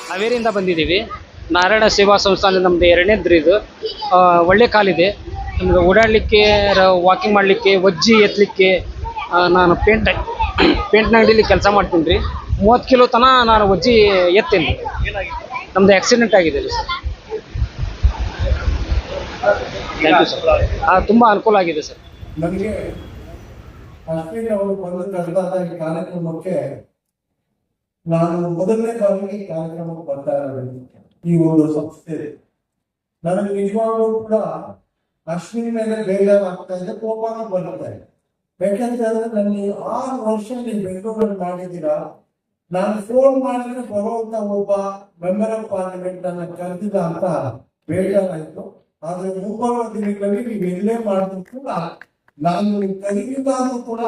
ಹಾವೇರಿಯಿಂದ ಬಂದಿದ್ದೀವಿ. ನಾರಾಯಣ ಸೇವಾ ಸಂಸ್ಥಾನ ನಮ್ಮದು ಎರಡನೇದು ಇದು. ಒಳ್ಳೆ ಕಾಲಿದೆ ನಮಗೆ ಓಡಾಡಲಿಕ್ಕೆ, ವಾಕಿಂಗ್ ಮಾಡಲಿಕ್ಕೆ, ಒಜ್ಜಿ ಎತ್ತಲಿಕ್ಕೆ. ನಾನು ಪೇಂಟ್ನ ಅಂಗಡಿಯಲ್ಲಿ ಕೆಲಸ ಮಾಡ್ತೀನಿ ರೀ. 30 ಕಿಲೋ ತನಕ ನಾನು ಒಜ್ಜಿ ಎತ್ತೀನಿ. ನಮ್ಮದು ಆಕ್ಸಿಡೆಂಟ್ ಆಗಿದೆ ರೀ ಸರ್. Thank you sir. ತುಂಬ ಅನುಕೂಲ ಆಗಿದೆ ಸರ್ ನನಗೆ. ಅಶ್ವಿನಿ ಅವರು ಬಂದು ಕರೆದಾದ ಈ ಕಾರ್ಯಕ್ರಮಕ್ಕೆ ನಾನು ಮೊದಲನೇ ಬಾರಿಗೆ ಈ ಕಾರ್ಯಕ್ರಮಕ್ಕೆ ಬರ್ತಾ ಇರೋದು ಈ ಒಂದು ಸಂಸ್ಥೆ. ನನಗೆ ನಿಜವಾಗ್ಲೂ ಕೂಡ ಅಶ್ವಿನಿ ಮೇಲೆ ಬೇಜಾರಾಗ್ತಾ ಇದೆ, ಕೋಪನೂ ಬರುತ್ತೆ. ಯಾಕೆಂತಂದ್ರೆ ನನಗೆ 6 ವರ್ಷ ನೀವು ಬೆಂಗಳೂರಲ್ಲಿ ಮಾಡಿದ್ದೀರಾ. ನಾನು ಫೋನ್ ಮಾಡಿದ್ರೆ ಬರುವಂತ ಒಬ್ಬ ಮೆಂಬರ್ ಆಫ್ ಪಾರ್ಲಿಮೆಂಟ್ ಅನ್ನ ಕರೆದಿಲ್ಲ ಅಂತ ಬೇಜಾರಾಯ್ತು. ಆದ್ರೆ ಮುಂಬರುವ ದಿನಗಳಲ್ಲಿ ನೀವು ಎಲ್ಲೇ ಮಾಡಿದ್ರು ಕೂಡ ನಾನು ಕರೀದಾದ್ರೂ ಕೂಡ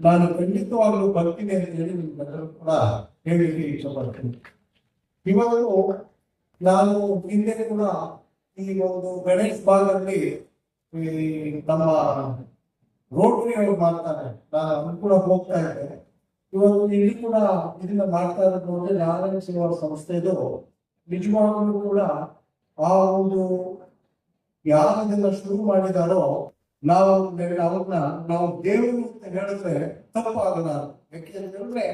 ನಾನು ಖಂಡಿತವಾಗ್ಲೂ ಬರ್ತೀನಿ ಅಂತ ಹೇಳಿ ನಿಮ್ಮೆಲ್ಲರೂ ಕೂಡ ಹೇಳಿಕ್ಕೆ ಇಷ್ಟಪಡ್ತೀನಿ. ಇವತ್ತು ನಾನು ಹಿಂದೆ ಕೂಡ ಈ ಒಂದು ಗಣೇಶ್ ಭಾಗದಲ್ಲಿ ನಮ್ಮ ರೋಟರಿ ಅವರು ಮಾಡ್ತಾರೆ, ನಾನು ಅದನ್ನು ಕೂಡ ಹೋಗ್ತಾ ಇದ್ದೆ. ಇವತ್ತು ಇಲ್ಲಿ ಕೂಡ ಇದನ್ನ ಮಾಡ್ತಾ ಇರೋದು ನೋಡಿ ನಾರಾಯಣ ಸೇವಾ ಸಂಸ್ಥೆದು ನಿಜವಾಗ್ಲೂ ಕೂಡ ಆ ಒಂದು ಯಾರದನ್ನ ಶುರು ಮಾಡಿದಾರೋ ಅವ್ರನ್ನ ನಾವು ದೇವರು ಅಂತ ಹೇಳಿದ್ರೆ ತಪ್ಪಾಗಲ್ಲ. ಯಾಕೆಂದ್ರೆ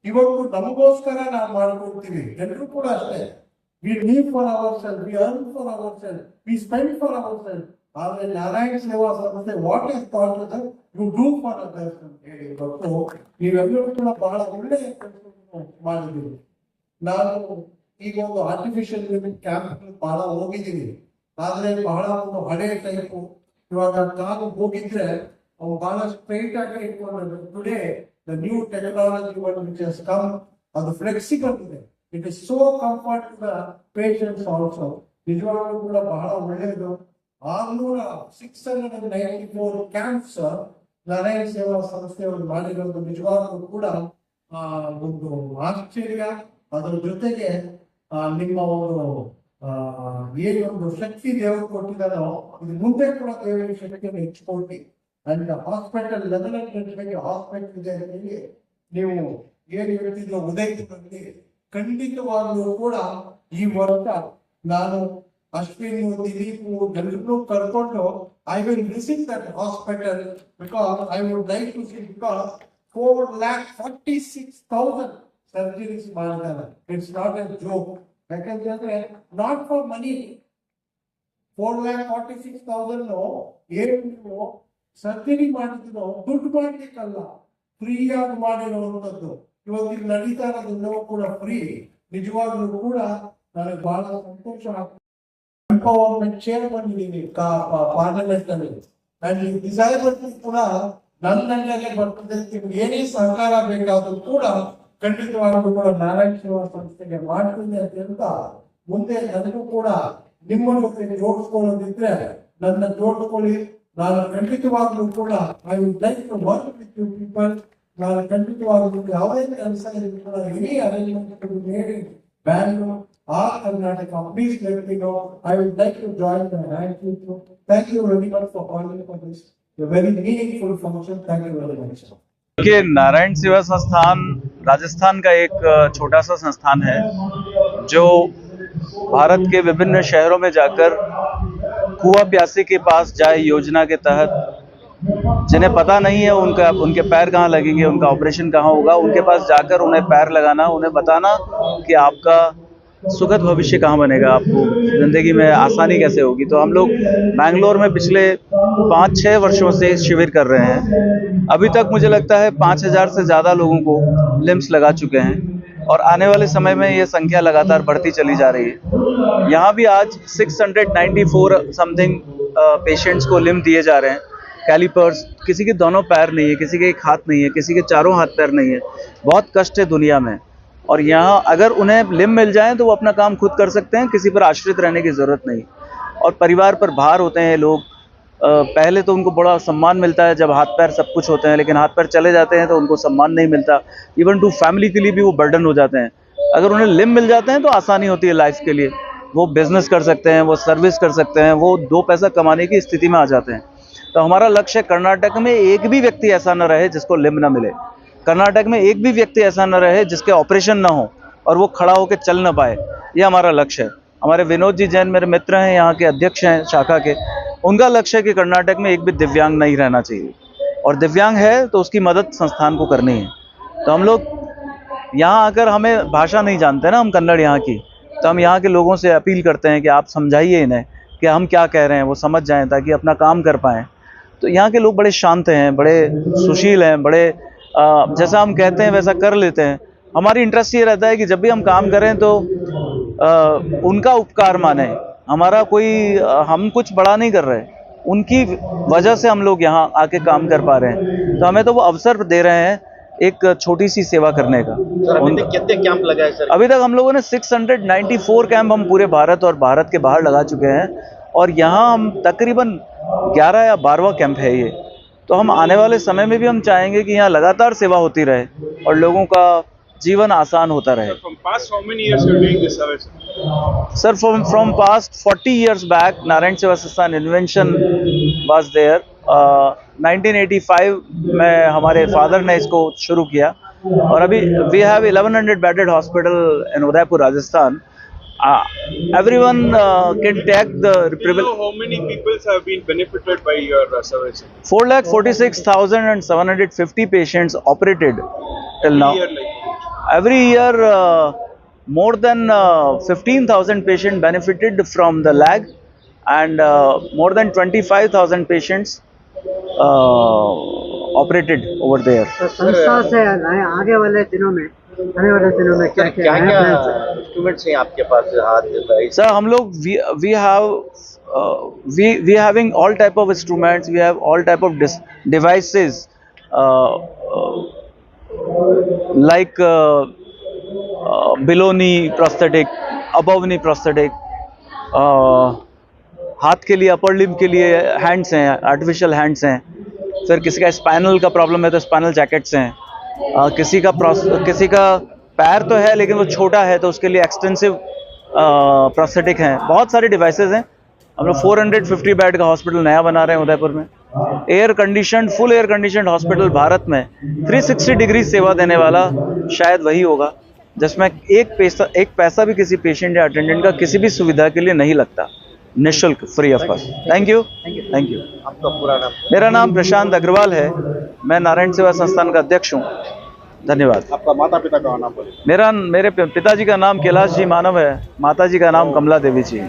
ಇವತ್ತು ನಮಗೋಸ್ಕರ ನಾವು ಮಾಡ್ಕೊಡ್ತೀವಿ, ಎಲ್ಲರೂ ಕೂಡ ಅಷ್ಟೇ. We live for our self, we earn for our self, we spend for our self. ಆದ್ರೆ Narayana Seva Sanstha what is thought is you do for others ಅಂತ ಹೇಳಿ ಇವತ್ತು ನೀವೆಲ್ಲರೂ ಕೂಡ ಬಹಳ ಒಳ್ಳೆಯ ಕೆಲಸ ಮಾಡಿದ್ದೀವಿ. ನಾನು ಈಗ ಒಂದು ಆರ್ಟಿಫಿಷಿಯಲ್ ಲಿವಿಂಗ್ ಕ್ಯಾಂಪ್ ಬಹಳ ಹೋಗಿದ್ದೀನಿ, ಆದ್ರೆ ಬಹಳ ಒಂದು ಹಳೆ ಟೈಪು. ಇವಾಗ ನಾನು ಹೋಗಿದ್ರೆ ಅವು ಬಹಳ ಸ್ಟ್ರೈಟ್ ಆಗಿ ಇಟ್ಕೊಂಡು today the new technology which has come, ಅದು ಫ್ಲೆಕ್ಸಿಬಲ್ ಇದೆ. It is so comfort to the patients also. ನಿಜವಾಗ್ಲೂ ಕೂಡ ಬಹಳ ಒಳ್ಳೆಯದು. 694 ಕ್ಯಾಂಪ್ಸ್ ನಾರಾಯಣ ಸೇವಾ ಸಂಸ್ಥೆಯವರು ಮಾಡಿರೋದು ನಿಜವಾಗ್ಲೂ ಕೂಡ ಒಂದು ಆಶ್ಚರ್ಯ. ಅದರ ಜೊತೆಗೆ ನಿಮ್ಮ ಒಂದು ಏನೊಂದು ಶಕ್ತಿ ದೇವರು ಕೊಟ್ಟಿದ್ದಾರೋ ಇದು ಮುಂದೆ ಕೂಡ ದೇವರ ಶಕ್ತಿಯನ್ನು ಹೆಚ್ಚಿಕೊಟ್ಟಿ. ಅಂಡ್ ಹಾಸ್ಪಿಟಲ್ ಲೆವೆಲ್ ಹಾಸ್ಪಿಟಲ್ ಇದೆ ಹೇಳಿ ನೀವು ಏನು ಹೇಳ್ತಿದ್ರು ಉದಯದಲ್ಲಿ, ಖಂಡಿತವಾಗ್ಲೂ ಕೂಡ ಈ ವರ್ಷ ನಾನು ಅಶ್ವಿನಿ ದಿಲೀಪ್ ಎಲ್ಲರೂ ಕರ್ಕೊಂಡು I will visit that hospital because I would like to see. Because 4,46,000 surgeries ಮಾಡಿದ್ದಾರೆ. It's not a joke. ಯಾಕಂತಂದ್ರೆ ನಾಟ್ ಫಾರ್ ಮನಿ. 4,46,000 ಏನು ಸರ್ಜರಿ ಮಾಡಿದ್ರು ದುಡ್ಡು ಮಾಡ್ಲಿಕ್ಕಲ್ಲ, ಫ್ರೀಯಾಗಿ ಮಾಡಿರುವಂತದ್ದು. ಇವತ್ತಿಗೆ ನಡೀತಾ ಇರೋದೆಲ್ಲವೂ ಕೂಡ ಫ್ರೀ. ನಿಜವಾಗ್ಲೂ ಕೂಡ ನನಗೆ ಬಹಳ ಸಂತೋಷ ಆಗ್ತದೆ. ಎಂಪವರ್ಮೆಂಟ್ ಚೇರ್ ಬಂದಿದ್ದೀನಿ ಪಾರ್ಲಿಮೆಂಟ್ ಅಲ್ಲಿ. ನಾನು ಡಿಸೈಬಲ್ ಕೂಡ ನನ್ನಲ್ಲೇ ಬರ್ತದೆ. ಏನೇ ಸಹಕಾರ ಬೇಕಾದ್ರೂ ಕೂಡ ಖಂಡಿತವಾಗ್ಲೂ ಕೂಡ ನಾರಾಯಣ ಸೇವಾ ಸಂಸ್ಥೆಗೆ ಮಾಡ್ತೀನಿ ಅಂತ ಹೇಳ್ತಾ, ಮುಂದೆ ನನಗೂ ಕೂಡ ನಿಮ್ಮನ್ನು ಜೋಡಿಸ್ಕೊಳ್ಳೋದಿದ್ರೆ ನನ್ನ ಜೋಡಿಸ್ಕೊಳ್ಳಿ. ನಾನು ಖಂಡಿತವಾಗ್ಲೂ ಕೂಡ I would like to work with you people. ನಾನು ಖಂಡಿತವಾಗ್ಲೂ ಯಾವುದೇ ಕೆಲಸ ಕೂಡ ಎನಿ ಅರೇಂಜ್ಮೆಂಟ್ ಹೇಳಿ Bangalore or Karnataka, please let me know. I would like to join the hand with you. Thank you very much for calling for this. A very meaningful function. Thank you very much. देखिए, नारायण सेवा संस्थान राजस्थान का एक छोटा सा संस्थान है जो भारत के विभिन्न शहरों में जाकर कुआं प्यासे के पास जाए योजना के तहत जिन्हें पता नहीं है उनके पैर कहाँ लगेंगे, उनका ऑपरेशन कहाँ होगा, उनके पास जाकर उन्हें पैर लगाना, उन्हें बताना कि आपका सुखद भविष्य कहाँ बनेगा, आपको जिंदगी में आसानी कैसे होगी। तो हम लोग बैंगलोर में पिछले 5-6 वर्षों से शिविर कर रहे हैं। अभी तक मुझे लगता है 5,000 से ज़्यादा लोगों को लिम्स लगा चुके हैं और आने वाले समय में ये संख्या लगातार बढ़ती चली जा रही है। यहाँ भी आज 694 समथिंग पेशेंट्स को लिम्स दिए जा रहे हैं। कैलिपर्स, किसी के दोनों पैर नहीं है, किसी के एक हाथ नहीं है, किसी के चारों हाथ पैर नहीं है। बहुत कष्ट है दुनिया में, और यहाँ अगर उन्हें लिम मिल जाए तो वो अपना काम खुद कर सकते हैं, किसी पर आश्रित रहने की ज़रूरत नहीं। और परिवार पर भार होते हैं लोग। पहले तो उनको बड़ा सम्मान मिलता है जब हाथ पैर सब कुछ होते हैं, लेकिन हाथ पैर चले जाते हैं तो उनको सम्मान नहीं मिलता। इवन टू फैमिली के लिए भी वो बर्डन हो जाते हैं। अगर उन्हें लिम मिल जाते हैं तो आसानी होती है लाइफ के लिए। वो बिजनेस कर सकते हैं, वो सर्विस कर सकते हैं, वो 2 पैसा कमाने की स्थिति में आ जाते हैं। तो हमारा लक्ष्य कर्नाटक में एक भी व्यक्ति ऐसा न रहे जिसको लिम न मिले। कर्नाटक में एक भी व्यक्ति ऐसा न रहे जिसके ऑपरेशन ना हो। और वो खड़ा होकर चल ना पाए, ये हमारा लक्ष्य है। हमारे विनोद जी जैन मेरे मित्र हैं, यहाँ के अध्यक्ष हैं शाखा के, उनका लक्ष्य है कि कर्नाटक में एक भी दिव्यांग नहीं रहना चाहिए, और दिव्यांग है तो उसकी मदद संस्थान को करनी है। तो हम लोग यहाँ आकर, हमें भाषा नहीं जानते ना हम कन्नड़ यहाँ की, तो हम यहाँ के लोगों से अपील करते हैं कि आप समझाइए इन्हें कि हम क्या कह रहे हैं, वो समझ जाएं ताकि अपना काम कर पाएँ। तो यहाँ के लोग बड़े शांत हैं, बड़े सुशील हैं, बड़े जैसा हम कहते हैं वैसा कर लेते हैं। हमारी इंटरेस्ट ये रहता है कि जब भी हम काम करें तो उनका उपकार माने, हमारा कोई हम कुछ बड़ा नहीं कर रहे, उनकी वजह से हम लोग यहाँ आके काम कर पा रहे हैं, तो हमें तो वो अवसर दे रहे हैं एक छोटी सी सेवा करने का। सर अभी तक कितने कैंप लगाए सर? अभी तक हम लोगों ने 694 कैंप हम पूरे भारत और भारत के बाहर लगा चुके हैं, और यहाँ हम तकरीबन 11 या 12वां कैंप है ये। तो हम आने वाले समय में भी हम चाहेंगे कि यहाँ लगातार सेवा होती रहे और लोगों का जीवन आसान होता रहे। From past how many years you are doing this service? Sir, from past 40 years back, Narayan Seva Sansthan invention was there. 1985 में हमारे फादर ने इसको शुरू किया, और अभी we have 1100 bedded hospital in Udaipur, Rajasthan. Everyone can take the Do you know how many people have been benefited by your service? 4,46,750 patients operated till now. Year like Every year, more than 15,000 patients benefited from the lag, and more than 25,000 patients operated over there. तो संस्था से आगे वाले दिनों में, आने वाले दिनों में क्या क्या क्या है? इंस्ट्रूमेंट्स हैं आपके पास हाथ में? Sir, हम लोग we having all type of instruments, we have all type of devices, like below knee prosthetic, above knee prosthetic, हाथ के लिए अपर लिम्ब के लिए हैंड्स हैं, आर्टिफिशियल हैंड्स हैं। फिर किसी का स्पाइनल का प्रॉब्लम है तो स्पाइनल जैकेट्स हैं। किसी का पैर तो है लेकिन वो छोटा है तो उसके लिए एक्सटेंसिव प्रोस्थेटिक हैं। बहुत सारे डिवाइसेस हैं। हम लोग 450 बेड का हॉस्पिटल नया बना रहे हैं उदयपुर में। Full air conditioned hospital Bharat में 360 डिग्री सेवा देने वाला शायद वही होगा जिसमें एक पैसा भी किसी पेशेंट या अटेंडेंट का किसी भी सुविधा के लिए नहीं लगता, निःशुल्क, free of cost. Thank you. आपका पूरा नाम? मेरा नाम प्रशांत अग्रवाल है, मैं नारायण सेवा संस्थान का अध्यक्ष हूँ। धन्यवाद। आपका माता पिता का नाम बोलिए। मेरे पिताजी का नाम कैलाश जी मानव है, माताजी का नाम कमला देवी जी।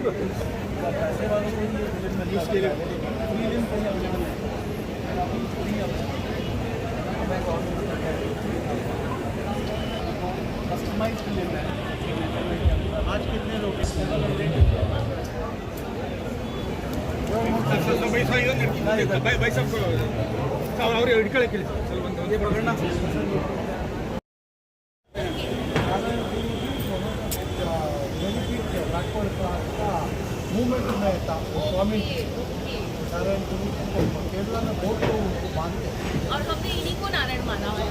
मूवमेंट में था स्वामी नारायण केरला में बहुत लोग उनको मानते हैं और हमने इन्हीं को नारायण माना हुआ है।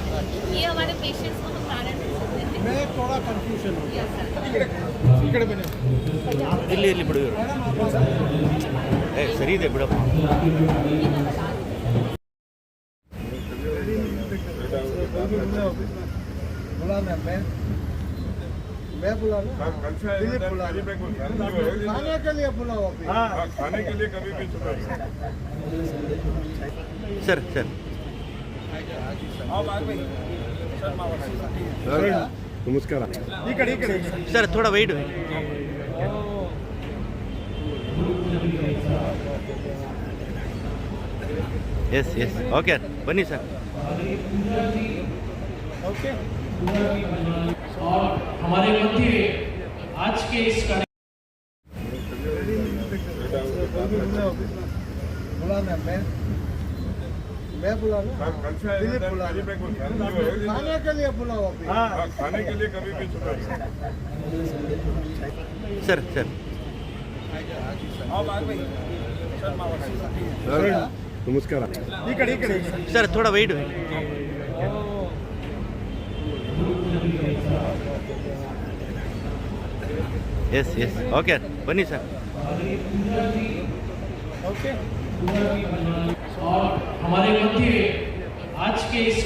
ये हमारे पेशेंट्स को हम नारायण बोलते हैं। मैं थोड़ा कंफ्यूजन हूँ। Yes, sir. ಇಲ್ಲಿ ಬಿಡು ಸರಿ ಇದೆ ಬಿಡಪ್ಪ. बुलाना मैं बुलाना दिलीप बुलाना खाने के लिए बुलाओ अभी। खाने के लिए कभी भी ಸರ್ ನಮಸ್ಕಾರ। ಸರ್ ಥೋड़ा ವೆಯ್ಟ್ ಎಸ್ ಓಕೆ ಬನ್ನಿ ಸರ್। ओके और हमारे मध्य आज के इस बुलाना मैं बुलाना दिलीप बुलाना खाने के लिए बुलाओ अभी। खाने के लिए कभी भी ಸರ್ ನಮಸ್ಕಾರ। ಸರ್ ಥೋड़ा ವೆಯ್ಟ್ ಎಸ್ ಓಕೆ ಬನ್ನಿ ಸರ್। ओके और हमारे मध्य आज के इस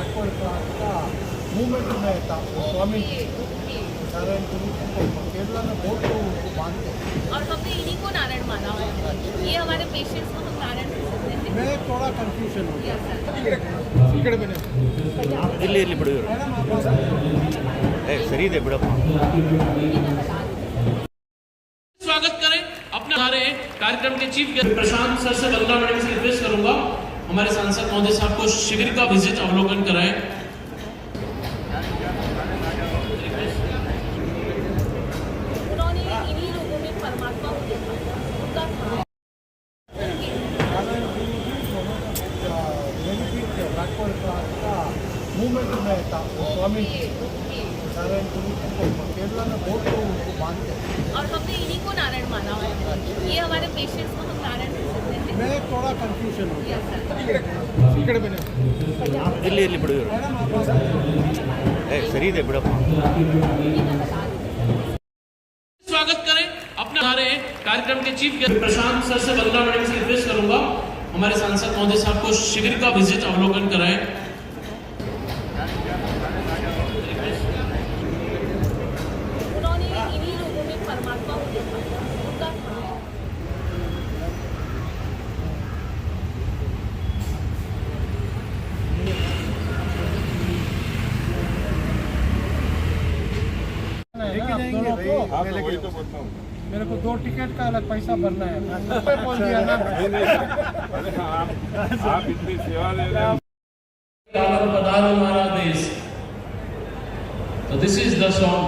ಬ್ಯಾಕ್ವರ್ಡ್ ಕ್ಲಾಸ್ ಮೂವ್ಮೆಂಟ್ में था स्वामी नारायण गुरु केरला में बहुत लोग उनको मानते हैं। और हमने इन्हीं को नारायण माना हुआ है। ये हमारे पेशेंट्स को हम नारायण बोलते हैं। मैं थोड़ा कंफ्यूजन हो गया। ಇಲ್ಲಿ ಇಲ್ಲಿ ಬಿಡು ಇವ್ರು. ಸರಿ ಇದೆ ಬಿಡಪ್ಪ. स्वागत करें अपने हमारे कार्यक्रम के चीफ गेस्ट प्रशांत सर से वंदना मैडम से रिक्वेस्ट करूंगा हमारे सांसद महोदय साहब को शिविर का विजिट अवलोकन कराएं। उन्होंने इन्हीं लोगों में परमात्मा को देखा, उनका बैकवर्ड क्लास का मूवमेंट में था स्वामी नारायण गुरु केरला में बहुत लोग उनको मानते हैं। और हमने इन्हीं को नारायण माना हुआ है। ये हमारे पेशेंट्स को हम नारायण बोलते हैं। मैं थोड़ा कंफ्यूजन हो गया। ಇಲ್ಲಿ ಇಲ್ಲಿ ಬಿಡು ಇವ್ರು. ಸರಿ ಇದೆ ಬಿಡಪ್ಪ. स्वागत करें अपने हमारे कार्यक्रम के चीफ गेस्ट प्रशांत सर से वंदना मैडम से रिक्वेस्ट करूंगा हमारे सांसद महोदय साहब को शिविर का विजिट अवलोकन कराएं। उन्होंने इन्हीं लोगों में परमात्मा को देखा, उनका मेरे को 2 टिकट का अलग पैसा भरना है। ऊपर बोल दिया ना। आप इतनी सेवा दे रहे हैं। पधारो हमारा देश। So this is the song.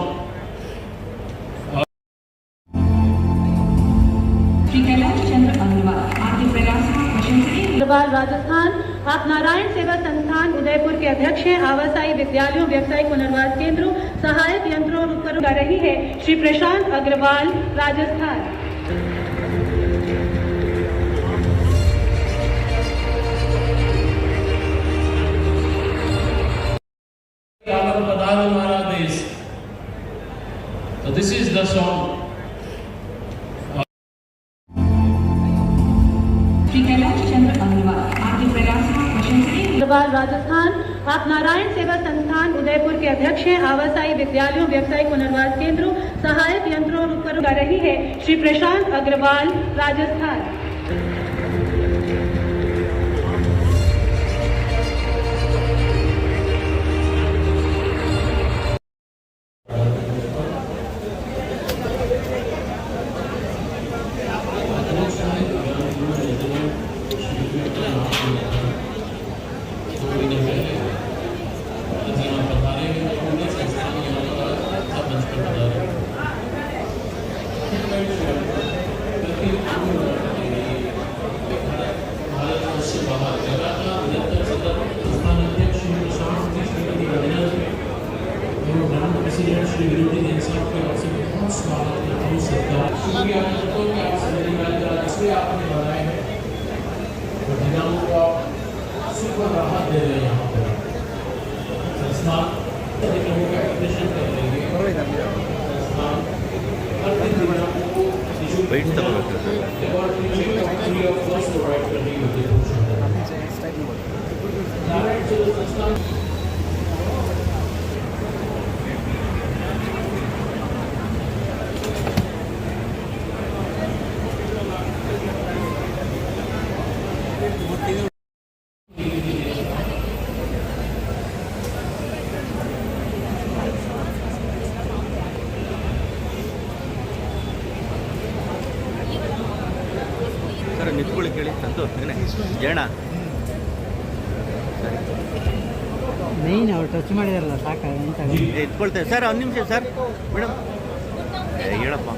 Shri Kailash Chandra Agarwal आपके प्रयास का प्रशंसनीय अग्रवाल राजस्थान। आप नारायण सेवा संस्थान उदयपुर के अध्यक्ष हैं। आवासाई विद्यालयों, व्यावसायिक पुनर्वास केंद्रों, सहायक यंत्रों और उपकरणों कर रही है श्री प्रशांत अग्रवाल राजस्थान। पधारो हमारा देश। So this is the song. Shri Kailash Chandra Agarwal आपके प्रयास का प्रशंसनीय अग्रवाल राजस्थान। आप नारायण सेवा संस्थान उदयपुर के अध्यक्ष हैं। आवासाई विद्यालयों, व्यावसायिक पुनर्वास केंद्रों, सहायक यंत्रों और उपकरणों कर रही है श्री प्रशांत अग्रवाल राजस्थान। वेट तಗೋಬೇಕು ಸರ್ ನಿಂತ್ಕೊಳ್ಳಿ ಕೇಳಿ ಸಂತೋಷ್ ಏನೇ ಜಯಣ್ಣ ಮೇನ್ ಅವ್ರು ಟಚ್ ಮಾಡಿದಾರಲ್ಲ ಸಾಕ ಎತ್ಕೊಳ್ತೇವೆ ಸರ್ ಒಂದು ನಿಮಿಷ ಸರ್ ಮೇಡಮ್ ಹೇಳಪ್ಪ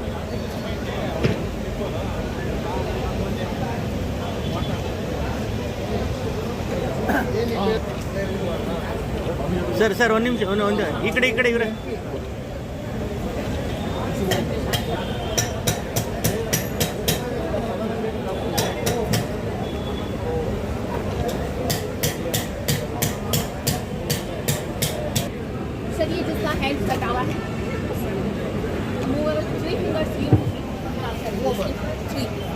ಸರ್ ಒಂದು ನಿಮಿಷ ಒಂದು ಈ ಕಡೆ ಇವರೇ सर ये जिसका हैंड कटा हुआ है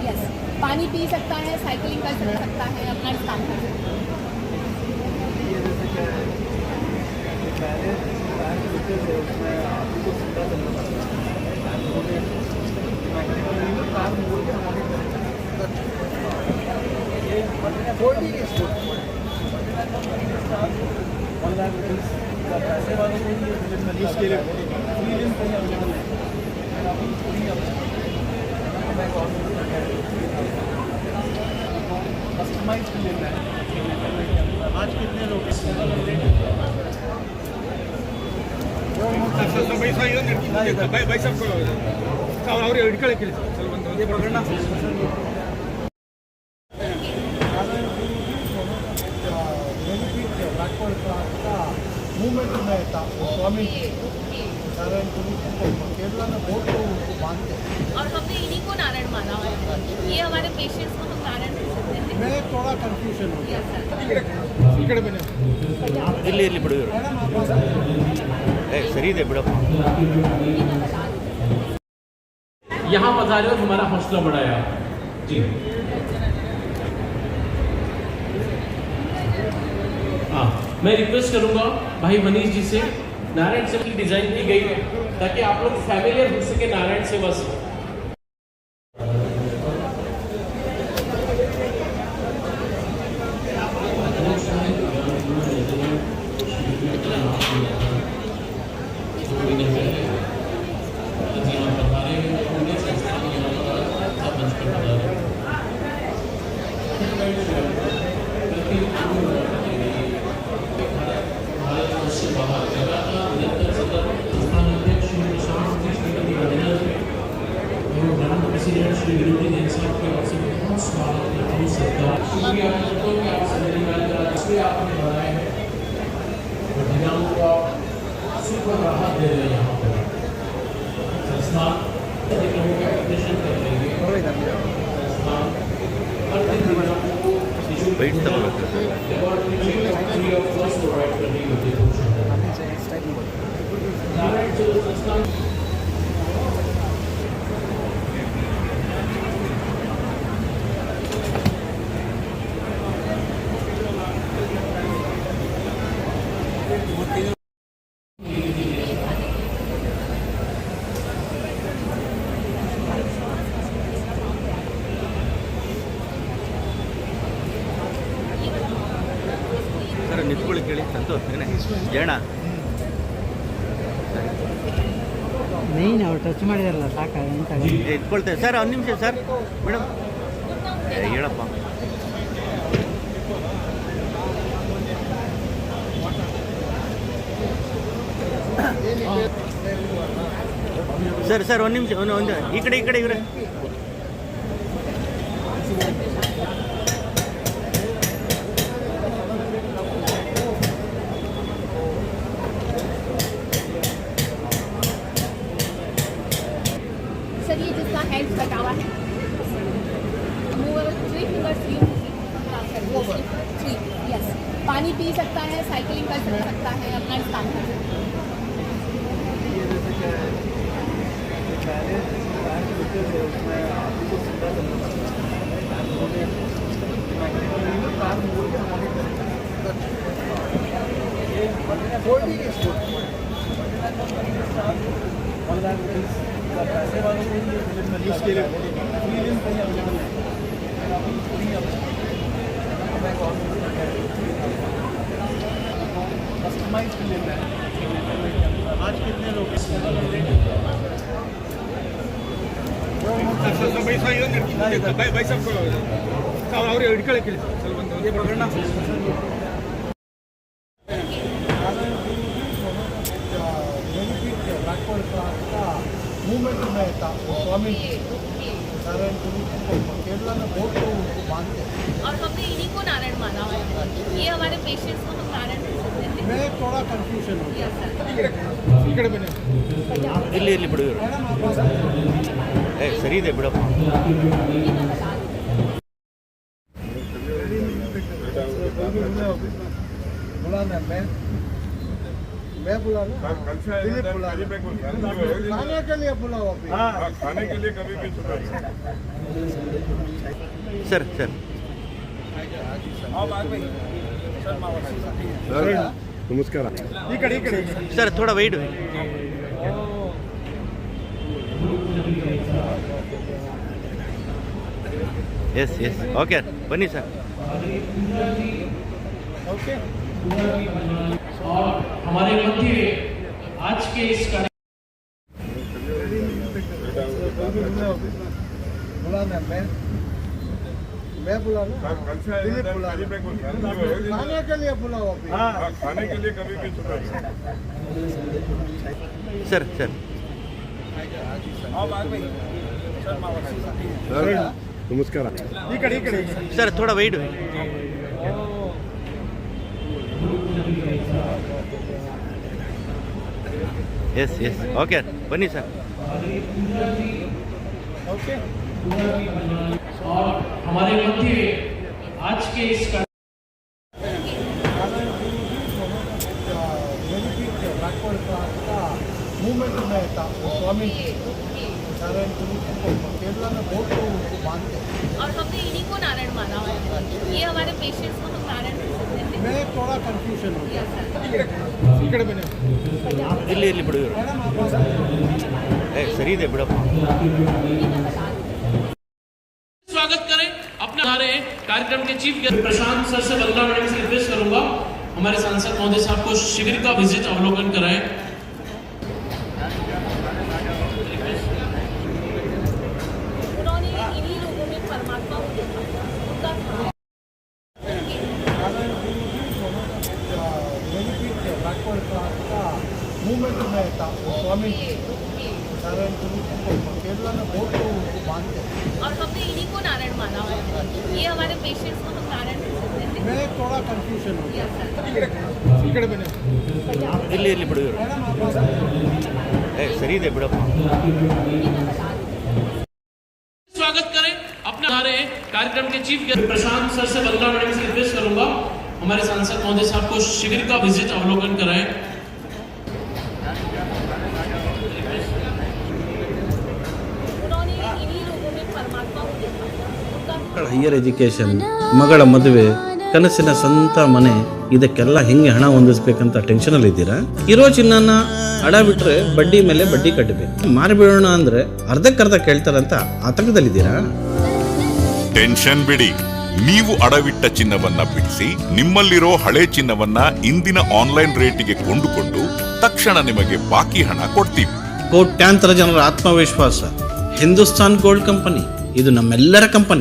यस पानी पी सकता है, साइकिलिंग कर सकता है, अपना काम कर सकता है। आज कितने लोग मूवमेंट में था स्वामी नारायण गुरु केरला में बहुत लोग उनको मानते हैं और हमने इन्हीं को नारायण माना हुआ है। ये हमारे पेशेंट्स को हम नारायण बोलते हैं। मैं थोड़ा कंफ्यूजन हो गया ಇಲ್ಲಿ ಇಲ್ಲಿ ಬಿಡು ಸರಿ ಇದೆ ಬಿಡಪ್ಪ यहाँ पधारे और हमारा हौसला बढ़ाया। जी हाँ, मैं रिक्वेस्ट करूंगा भाई मनीष जी से, नारायण सेवा की डिजाइन की गई है ताकि आप लोग फैमिलियर हो सके नारायण सेवा से। वेट तक ಸರ್ ನಿಂತ್ಕೊಳ್ಳಿ ಕೇಳಿ ಸಂತೋಷ್ ಜಯಣ್ಣ ಮೇನ್ ಅವ್ರು ಟಚ್ ಮಾಡಿದಾರಲ್ಲ ಸಾಕ ಎತ್ಕೊಳ್ತೇವೆ ಸರ್ ಒಂದು ನಿಮಿಷ ಸರ್ ಮೇಡಮ್ ಹೇಳಪ್ಪ ಸರ್ ಸರ್ ಒಂದು ನಿಮಿಷ ಒಂದು ಈ ಕಡೆ ಇವ್ರೆ सर ये जिसका हेड कटा हुआ है थ्री फिंगर्स थ्री यस पानी पी सकता है, साइकिलिंग कर सकता है, अपना काम कर सकता है। पैसे वालों को इसके लिए अवेलेबल है कस्टमाइज लेना है। आज कितने लोग भाई मूवमेंट में था स्वामी नारायण गुरु केरला में बहुत लोग उनको मानते हैं और हमने इन्हीं को नारायण माना हुआ है। ये हमारे पेशेंट्स को हम नारायण बोलते हैं। मैं थोड़ा कंफ्यूजन हो गया ಇಲ್ಲಿ ಇಲ್ಲಿ ಬಿಡು ಸರಿ ಇದೆ ಬಿಡಪ್ಪ बुलाना मैं बुलाना दिलीप बुलाना खाने के लिए बुलाओ अभी खाने के लिए कभी भी ಸರ್ ಸರ್ ನಮಸ್ಕಾರ ಸರ್ ಥೋड़ा ವೆಯ್ಟ್ ಎಸ್ ಎಸ್ ಓಕೆ ಬನ್ನಿ ಸರ್. और हमारे मध्य आज के इस कार्यक्रम मैं बुला खाने के लिए बुलाओ अभी। खाने के लिए कभी भी ಸರ್ ಸರ್ ನಮಸ್ಕಾರ. ಸರ್ ಥೋड़ा ವೆಯ್ಟ್. ಎಸ್ ಎಸ್ ಓಕೆ ಬನ್ನಿ ಸರ್. और हमारे मध्य आज के इस मूवमेंट में था स्वामी केरला में बहुत लोग उनको मानते हैं। और हमने इन्हीं को नारायण माना हुआ है। ये हमारे पेशेंट्स को हम नारायण बोलते हैं। मैं थोड़ा कंफ्यूजन हो गया। ಇಲ್ಲಿ ಇಲ್ಲಿ ಬಿಡು ಇವ್ರು. ಸರಿ ಇದೆ ಬಿಡಪ್ಪ. स्वागत करें अपने हमारे कार्यक्रम के चीफ गेस्ट प्रशांत सर से वंदना मैडम से रिक्वेस्ट करूंगा हमारे सांसद महोदय साहब को शिविर का विजिट अवलोकन कराएं. उन्होंने इन्हीं लोगों में परमात्मा को देखा उनका मूवमेंट में था स्वामी केरला में बहुत लोग उनको मानते हैं। और हमने इन्हीं को नारायण माना हुआ है। ये हमारे पेशेंट्स को हम नारायण बोलते हैं। मैं थोड़ा कंफ्यूजन हो गया। ಇಲ್ಲಿ ಇಲ್ಲಿ ಬಿಡು ಇವ್ರು. ಸರಿ ಇದೆ ಬಿಡಪ್ಪ. स्वागत करें अपने हमारे कार्यक्रम के चीफ गेस्ट प्रशांत सर से वंदना मैडम से रिक्वेस्ट करूंगा हमारे सांसद महोदय साहब को शिविर का विजिट अवलोकन कराएं. उन्होंने इन्हीं लोगों में परमात्मा को देखा उनका ಹೈಯರ್ ಎಜುಕೇಷನ್, ಮಗಳ ಮದುವೆ, ಕನಸಿನ ಸ್ವಂತ ಮನೆ, ಇದಕ್ಕೆಲ್ಲ ಹೆಂಗೆ ಹಣ ಹೊಂದಿಸ್ಬೇಕಂತ ಟೆನ್ಷನಲ್ಲಿ ಇದ್ದೀರಾ? ಇರೋ ಚಿನ್ನನ ಅಡ ಬಿಟ್ರೆ ಬಡ್ಡಿ ಮೇಲೆ ಬಡ್ಡಿ ಕಟ್ಟಬೇಕು. ಮಾರಿಬಿಡೋಣ ಅಂದ್ರೆ ಅರ್ಧಕ್ಕರ್ಧ ಕೇಳ್ತಾರಂತ ಆತಂಕದಲ್ಲಿದ್ದೀರಾ? ಟೆನ್ಷನ್ ಬಿಡಿ, ನೀವು ಅಡವಿಟ್ಟ ಚಿನ್ನವನ್ನ ಬಿಡಿಸಿ ನಿಮ್ಮಲ್ಲಿರೋ ಹಳೆ ಚಿನ್ನವನ್ನ ಇಂದಿನ ಆನ್ಲೈನ್ ರೇಟಿಗೆ ಕೊಂಡುಕೊಂಡು ತಕ್ಷಣ ನಿಮಗೆ ಬಾಕಿ ಹಣ ಕೊಡ್ತೀವಿ. ಕೋಟ್ಯಾಂತರ ಜನರ ಆತ್ಮವಿಶ್ವಾಸ ಹಿಂದೂಸ್ತಾನ್ ಗೋಲ್ಡ್ ಕಂಪನಿ, ಇದು ನಮ್ಮೆಲ್ಲರ ಕಂಪನಿ.